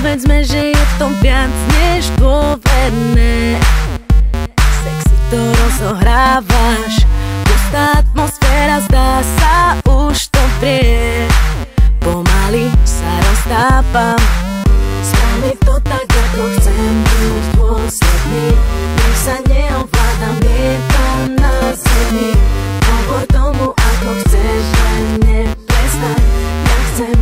Povedzme, že je to viac než dôverné. Sexy to rozohrávaš, pustá atmosféra, zdá sa už to prie. Pomaly sa roztápam, spraviť to tak, ako chcem, byť dôsledný. Nech sa neovládam, lietam na zemi. Hovor tomu, ako chceš, len neprestaň. Ja chcem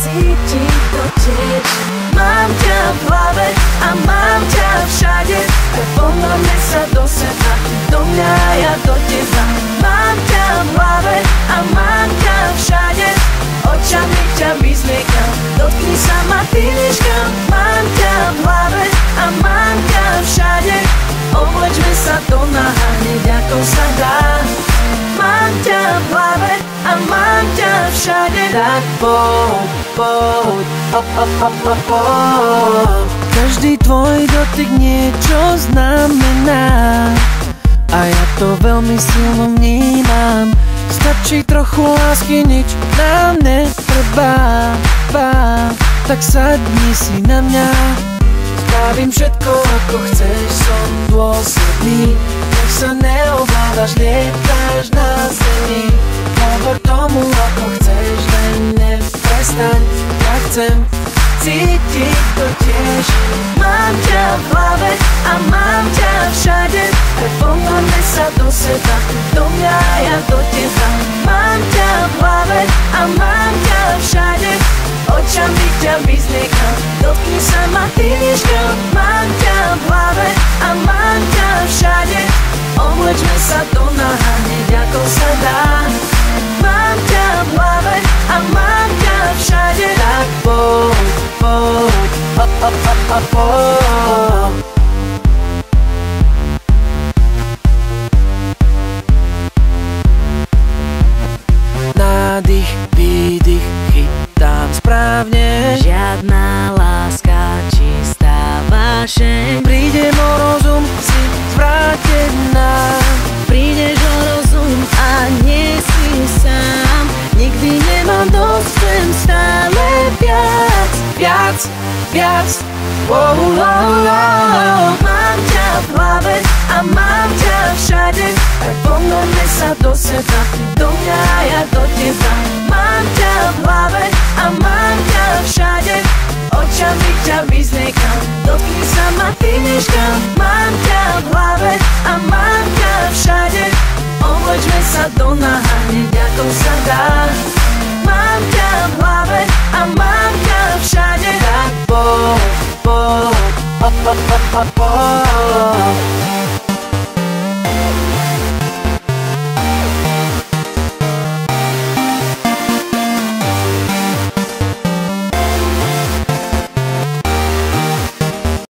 cítiť to tiež. Mám ťa v hlave a mám ťa všade, tak ponorme sa do seba, do mňa, ja do teba. Mám ťa v hlave a mám ťa všade, očami ťa vyzliekam, dotkni sa ma, ty nežkam. Mám ťa v hlave a mám ťa všade, oblečme sa do náha, hneď ako sa dá. Mám ťa v hlave a mám ťa všade, tak poď, poď, poď. Každý tvoj dotyk niečo znamená a ja to veľmi silno vnímam. Stačí trochu lásky, nič nám netreba. Tak sadni si na mňa, spravím všetko ako chceš, som dôsledný. Nech sa neovládaš, lietáš na zemi. Hovor tomu ako chceš, len neprestaň. Ja chcem cítiť to tiež. Mám ťa v hlave a mám ťa všade, tak ponorme sa do seba, do mňa, ja do teba. Mám ťa v hlave a mám ťa všade, očami ťa vyzliekam, dotkni sa ma, ty nežkam. Mám ťa v hlave a mám ťa všade, oblečme sa do náha, hneď ako sa dá. Mám ťa v hlave a mám ťa všade, tak poď, poď, poď. Nádych, výdych, chytám správne. Žiadna láska, čistá vášeň. Prídem o rozum, si zvrátená. Prídeš o rozum a nie si sám. Nikdy nemám dosť, chcem stále viac. Viac, viac, Oh, oh, oh. Mám ťa v hlave a mám ťa všade, tak ponorme sa do seba, do mňa, ja do teba. Mám ťa v hlave a mám ťa všade, očami ťa vyzliekam, dotkni sa ma, ty nežkam.